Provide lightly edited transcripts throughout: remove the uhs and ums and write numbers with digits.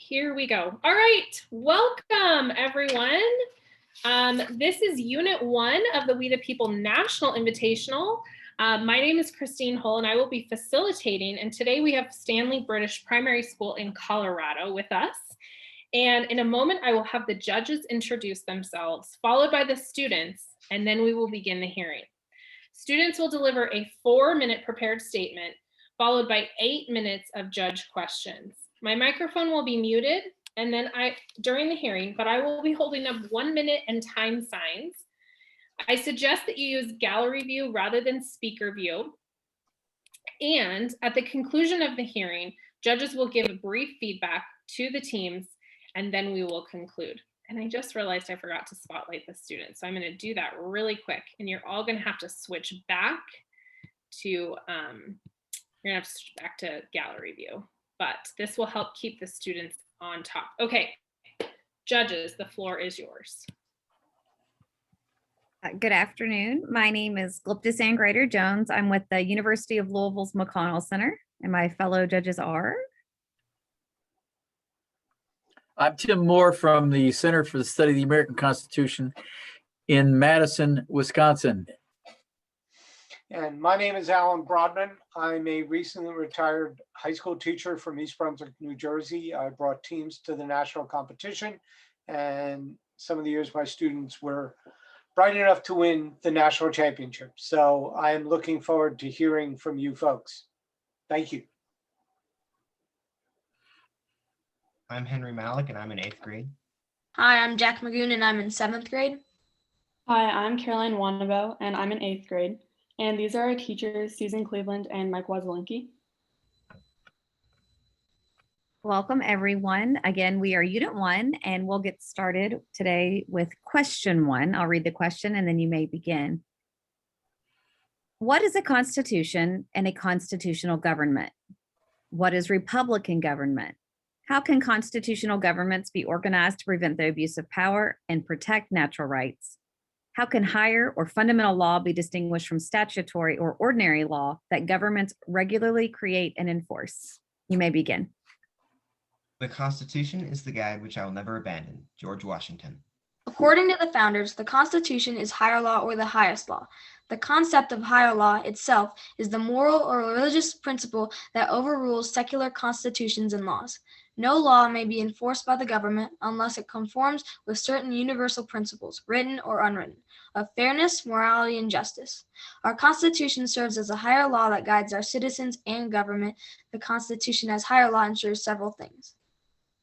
Here we go. All right, welcome everyone. This is Unit 1 of the We the People National Invitational. My name is Christine Hull and I will be facilitating, and today we have Stanley British Primary School in Colorado with us. And in a moment, I will have the judges introduce themselves, followed by the students, and then we will begin the hearing. Students will deliver a 4-minute prepared statement, followed by 8 minutes of judge questions. My microphone will be muted and then during the hearing, but I will be holding up 1 minute and time signs. I suggest that you use gallery view rather than speaker view. And at the conclusion of the hearing, judges will give brief feedback to the teams, and then we will conclude. And I just realized I forgot to spotlight the students. So I'm going to do that really quick. And you're all going to have to switch back to, gallery view. But this will help keep the students on top. Okay, judges, the floor is yours. Good afternoon. My name is Glyptis Ann Grader Jones. I'm with the University of Louisville's McConnell Center, and my fellow judges are. I'm Tim Moore from the Center for the Study of the American Constitution in Madison, Wisconsin. And my name is Alan Brodman. I'm a recently retired high school teacher from East Brunswick, New Jersey. I brought teams to the national competition, and some of the years my students were bright enough to win the national championship. So I am looking forward to hearing from you folks. Thank you. I'm Henry Malik and I'm in 8th grade. Hi, I'm Jack Magoon and I'm in 7th grade. Hi, I'm Caroline Wanabo and I'm in 8th grade. And these are our teachers, Susan Cleveland and Mike Wazelinski. Welcome everyone. Again, we are Unit 1 and we'll get started today with question 1. I'll read the question and then you may begin. What is a constitution and a constitutional government? What is Republican government? How can constitutional governments be organized to prevent the abuse of power and protect natural rights? How can higher or fundamental law be distinguished from statutory or ordinary law that governments regularly create and enforce? You may begin. The Constitution is the guide which I will never abandon. George Washington. According to the founders, the Constitution is higher law or the highest law. The concept of higher law itself is the moral or religious principle that overrules secular constitutions and laws. No law may be enforced by the government unless it conforms with certain universal principles, written or unwritten, of fairness, morality, and justice. Our Constitution serves as a higher law that guides our citizens and government. The Constitution as higher law ensures several things.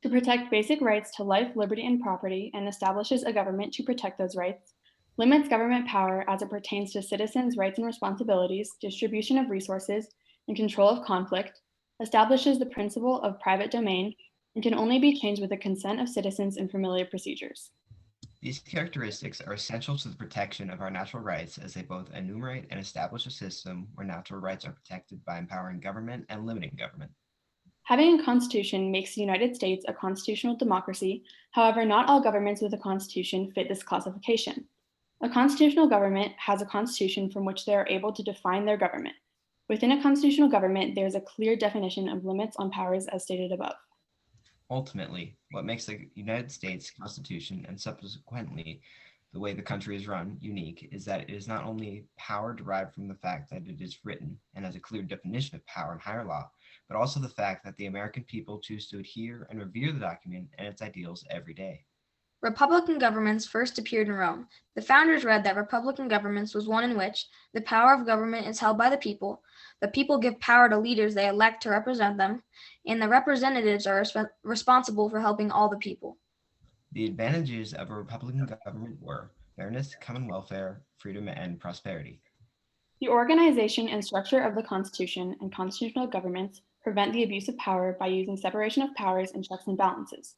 To protect basic rights to life, liberty, and property, and establishes a government to protect those rights, limits government power as it pertains to citizens' rights and responsibilities, distribution of resources, and control of conflict, establishes the principle of private domain, and can only be changed with the consent of citizens and familiar procedures. These characteristics are essential to the protection of our natural rights as they both enumerate and establish a system where natural rights are protected by empowering government and limiting government. Having a constitution makes the United States a constitutional democracy. However, not all governments with a constitution fit this classification. A constitutional government has a constitution from which they are able to define their government. Within a constitutional government, there is a clear definition of limits on powers as stated above. Ultimately, what makes the United States Constitution and subsequently the way the country is run unique is that it is not only power derived from the fact that it is written and has a clear definition of power in higher law, but also the fact that the American people choose to adhere and revere the document and its ideals every day. Republican governments first appeared in Rome. The founders read that republican governments was one in which the power of government is held by the people give power to leaders they elect to represent them, and the representatives are responsible for helping all the people. The advantages of a Republican government were fairness, common welfare, freedom, and prosperity. The organization and structure of the Constitution and constitutional governments prevent the abuse of power by using separation of powers and checks and balances.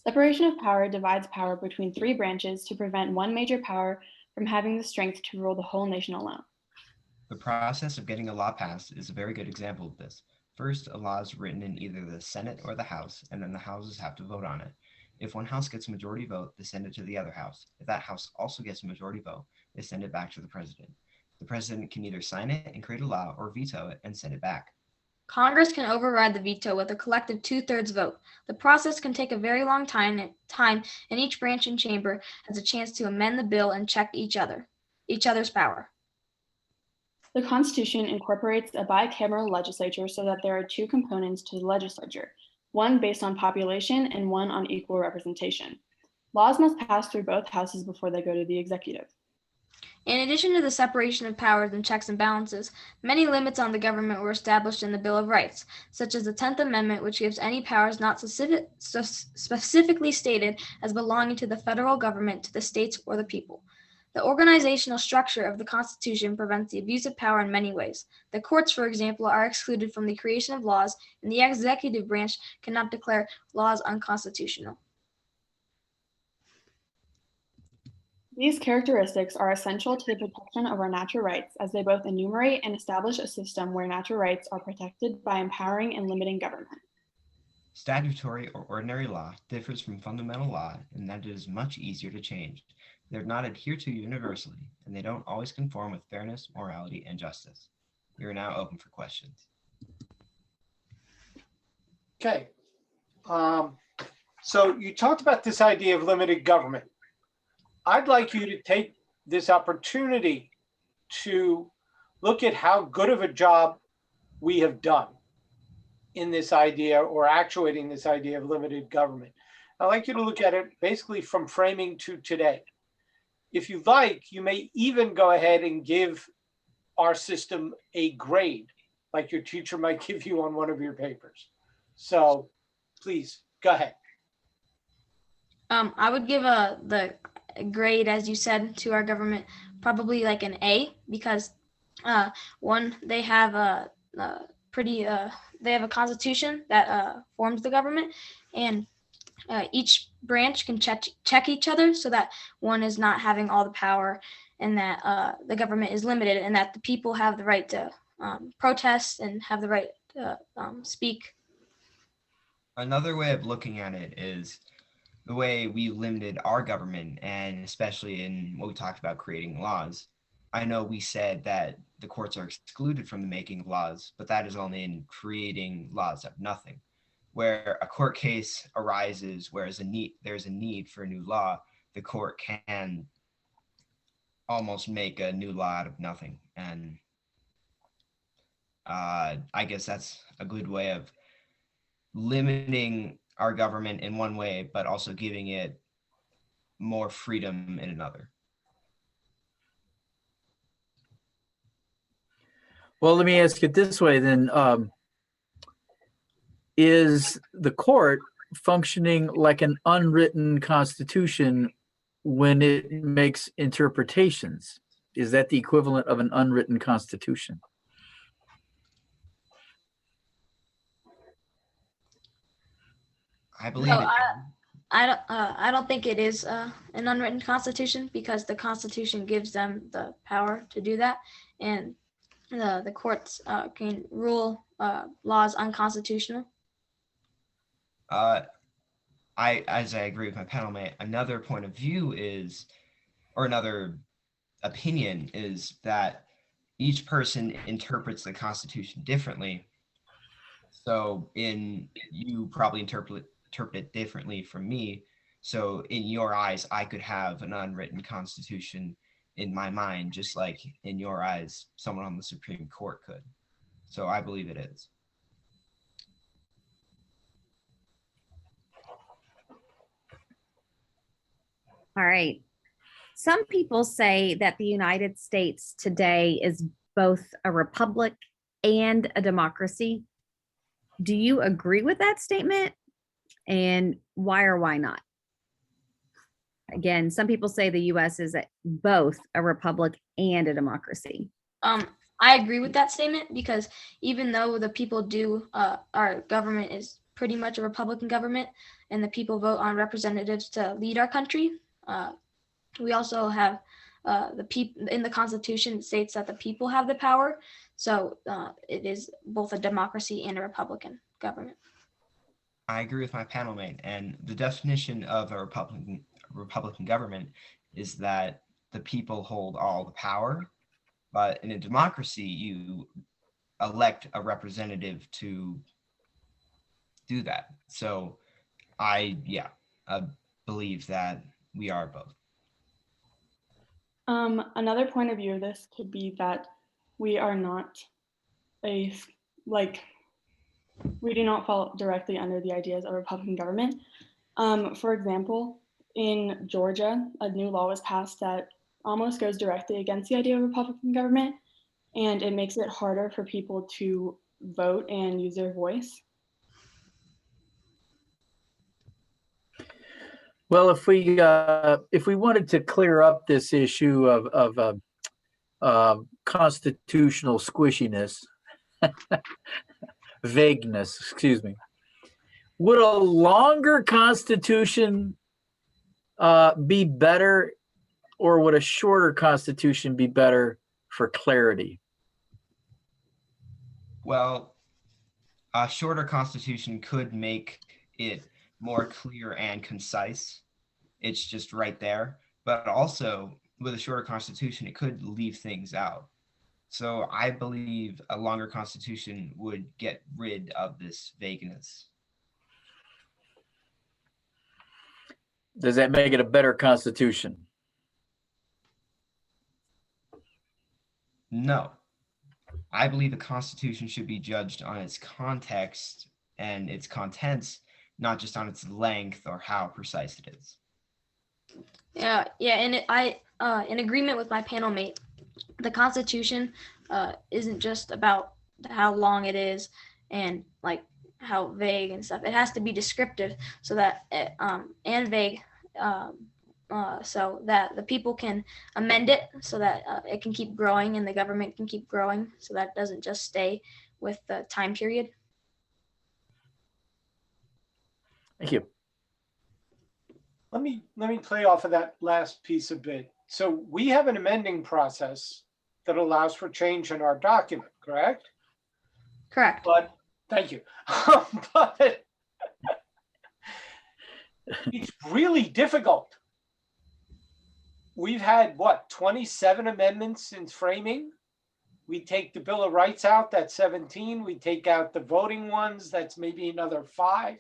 Separation of power divides power between 3 branches to prevent one major power from having the strength to rule the whole nation alone. The process of getting a law passed is a very good example of this. First, a law is written in either the Senate or the House, and then the houses have to vote on it. If one house gets a majority vote, they send it to the other house. If that house also gets a majority vote, they send it back to the president. The president can either sign it and create a law or veto it and send it back. Congress can override the veto with a collective 2/3 vote. The process can take a very long time, and each branch and chamber has a chance to amend the bill and check each other's power. The Constitution incorporates a bicameral legislature so that there are two components to the legislature, one based on population and one on equal representation. Laws must pass through both houses before they go to the executive. In addition to the separation of powers and checks and balances, many limits on the government were established in the Bill of Rights, such as the 10th Amendment, which gives any powers not specifically stated as belonging to the federal government to the states or the people. The organizational structure of the Constitution prevents the abuse of power in many ways. The courts, for example, are excluded from the creation of laws, and the executive branch cannot declare laws unconstitutional. These characteristics are essential to the protection of our natural rights, as they both enumerate and establish a system where natural rights are protected by empowering and limiting government. Statutory or ordinary law differs from fundamental law in that it is much easier to change. They're not adhered to universally, and they don't always conform with fairness, morality, and justice. We are now open for questions. Okay. So you talked about this idea of limited government. I'd like you to take this opportunity to look at how good of a job we have done in this idea or actuating this idea of limited government. I'd like you to look at it basically from framing to today. If you like, you may even go ahead and give our system a grade, like your teacher might give you on one of your papers. So please go ahead. I would give the grade, as you said, to our government, probably like an A, because one, they have a constitution that forms the government, and each branch can check each other so that one is not having all the power, and that the government is limited, and that the people have the right to protest and have the right to speak. Another way of looking at it is the way we limited our government, and especially in what we talked about creating laws. I know we said that the courts are excluded from the making of laws, but that is only in creating laws out of nothing. Where a court case arises, whereas there's a need for a new law, the court can almost make a new law out of nothing. And I guess that's a good way of limiting our government in one way, but also giving it more freedom in another. Well, let me ask it this way then. Is the court functioning like an unwritten constitution when it makes interpretations? Is that the equivalent of an unwritten constitution? I believe No, it. I don't think it is an unwritten constitution, because the Constitution gives them the power to do that, and the courts can rule laws unconstitutional. As I agree with my panel mate, another point of view is, or another opinion is, that each person interprets the Constitution differently. So you probably interpret it differently from me. So in your eyes, I could have an unwritten Constitution in my mind, just like in your eyes, someone on the Supreme Court could. So I believe it is. All right. Some people say that the United States today is both a republic and a democracy. Do you agree with that statement? And why or why not? Again, some people say the US is both a republic and a democracy. I agree with that statement, because even though the people our government is pretty much a Republican government, and the people vote on representatives to lead our country, we also have the people in the Constitution states that the people have the power. So it is both a democracy and a Republican government. I agree with my panel mate, and the definition of a Republican government is that the people hold all the power, but in a democracy, elect a representative to do that. So I believe that we are both. Another point of view of this could be that we are not we do not fall directly under the ideas of Republican government. For example, in Georgia, a new law was passed that almost goes directly against the idea of Republican government, and it makes it harder for people to vote and use their voice. Well, if we wanted to clear up this issue of constitutional squishiness, vagueness, excuse me, would a longer constitution be better, or would a shorter constitution be better for clarity? Well, a shorter constitution could make it more clear and concise. It's just right there. But also, with a shorter constitution, it could leave things out. So I believe a longer constitution would get rid of this vagueness. Does that make it a better constitution? No. I believe the Constitution should be judged on its context and its contents, not just on its length or how precise it is. Yeah, and in agreement with my panel mate, the Constitution isn't just about how long it is and like how vague and stuff. It has to be descriptive so that and vague so that the people can amend it so that it can keep growing and the government can keep growing so that it doesn't just stay with the time period. Thank you. Let me play off of that last piece a bit. So we have an amending process that allows for change in our document, correct? Correct. But thank you. But it's really difficult. We've had what, 27 amendments since framing? We take the Bill of Rights out, that's 17. We take out the voting ones, that's maybe another 5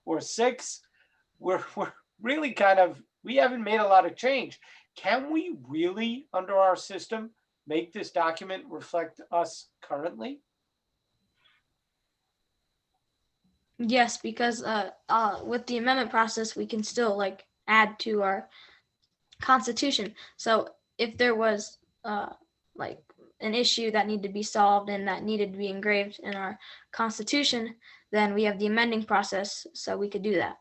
or 6. We're really we haven't made a lot of change. Can we really, under our system, make this document reflect us currently? Yes, because with the amendment process, we can still add to our Constitution. So if there was an issue that needed to be solved and that needed to be engraved in our Constitution, then we have the amending process, so we could do that.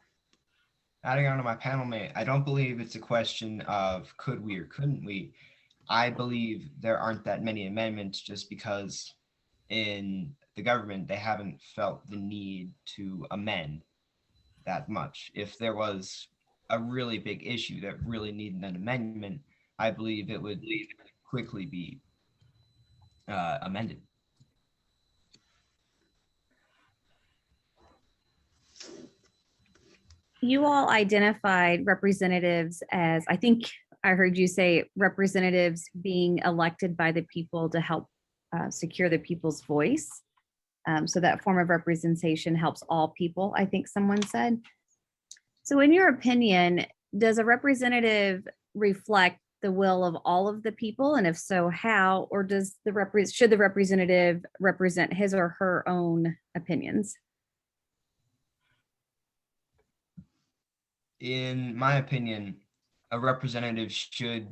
Adding on to my panel mate, I don't believe it's a question of could we or couldn't we. I believe there aren't that many amendments just because in the government, they haven't felt the need to amend that much. If there was a really big issue that really needed an amendment, I believe it would quickly be amended. You all identified representatives as, I think I heard you say, representatives being elected by the people to help secure the people's voice. So that form of representation helps all people, I think someone said. So in your opinion, does a representative reflect the will of all of the people? And if so, how? Or should the representative represent his or her own opinions? In my opinion, a representative should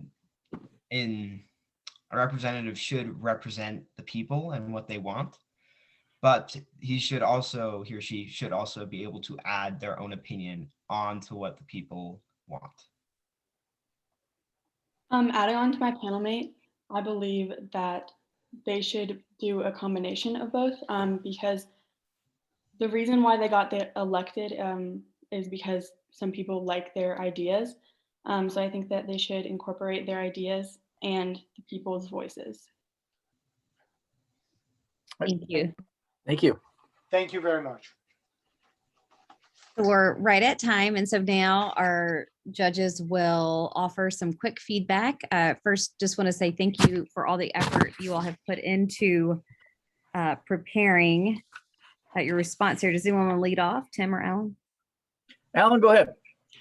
represent the people and what they want, but he or she should also be able to add their own opinion onto what the people want. Adding on to my panel mate, I believe that they should do a combination of both because the reason why they got elected is because some people like their ideas. So I think that they should incorporate their ideas and the people's voices. Thank you. Thank you. Thank you very much. We're right at time. And so now our judges will offer some quick feedback. First, just want to say thank you for all the effort you all have put into preparing your response here. Does anyone want to lead off, Tim or Alan? Alan, go ahead.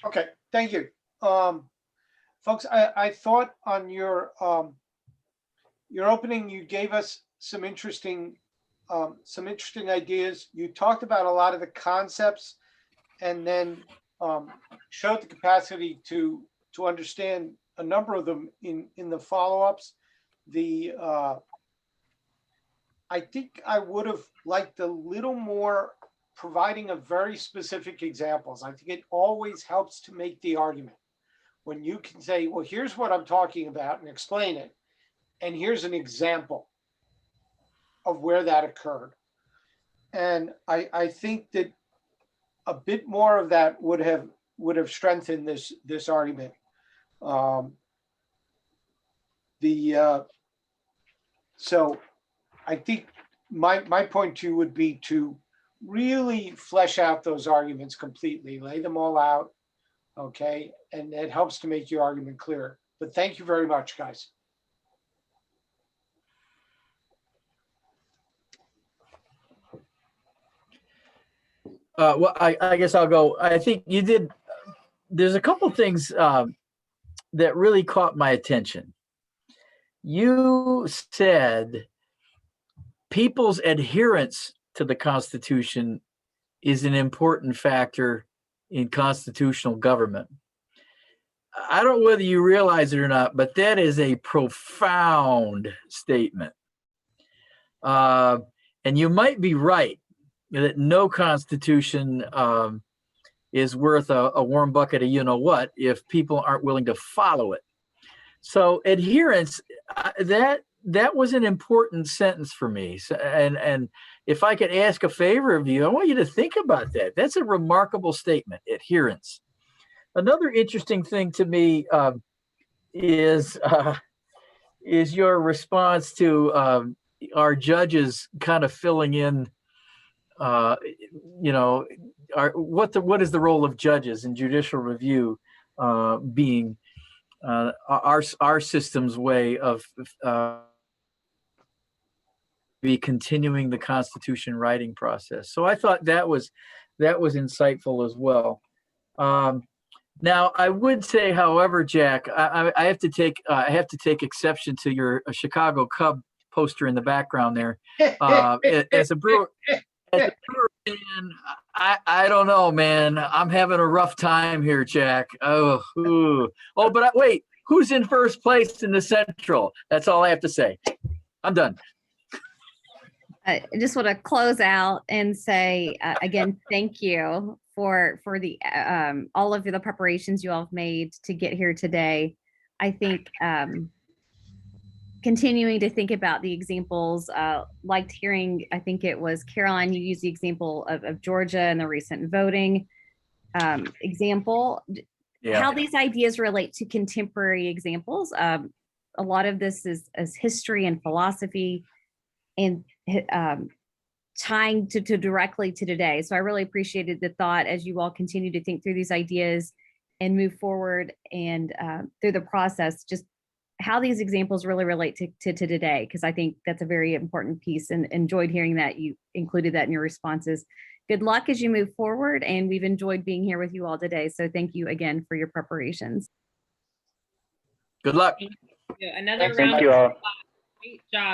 Okay, thank you. Folks, I thought on your opening, you gave us some interesting ideas. You talked about a lot of the concepts and then showed the capacity to understand a number of them in the follow-ups. I think I would have liked a little more providing of very specific examples. I think it always helps to make the argument when you can say, well, here's what I'm talking about and explain it. And here's an example of where that occurred. And I think that a bit more of that would have strengthened this argument. So I think my point to you would be to really flesh out those arguments completely, lay them all out, okay? And it helps to make your argument clearer. But thank you very much, guys. Well, I guess I'll go. I think you did. There's a couple things that really caught my attention. You said people's adherence to the Constitution is an important factor in constitutional government. I don't know whether you realize it or not, but that is a profound statement. And you might be right that no Constitution is worth a warm bucket of you-know-what if people aren't willing to follow it. So adherence, that was an important sentence for me. So, and if I could ask a favor of you, I want you to think about that. That's a remarkable statement, adherence. Another interesting thing to me is your response to our judges kind of filling in, what is the role of judges in judicial review being our system's way of be continuing the Constitution writing process. So I thought that was insightful as well. Now I would say, however, Jack, I have to take exception to your Chicago Cub poster in the background there. As a Brewer fan, I don't know, man. I'm having a rough time here, Jack. But wait, who's in first place in the Central? That's all I have to say. I'm done. I just want to close out and say again, thank you for the all of the preparations you all have made to get here today. I think continuing to think about the examples, liked hearing, I think it was Caroline, you used the example of Georgia and the recent voting example. Yeah. How these ideas relate to contemporary examples. A lot of this is history and philosophy and tying to directly to today. So I really appreciated the thought as you all continue to think through these ideas and move forward and through the process, just how these examples really relate to today, because I think that's a very important piece, and enjoyed hearing that you included that in your responses. Good luck as you move forward, and we've enjoyed being here with you all today. So thank you again for your preparations. Good luck. Another round. Thank you all. Great job.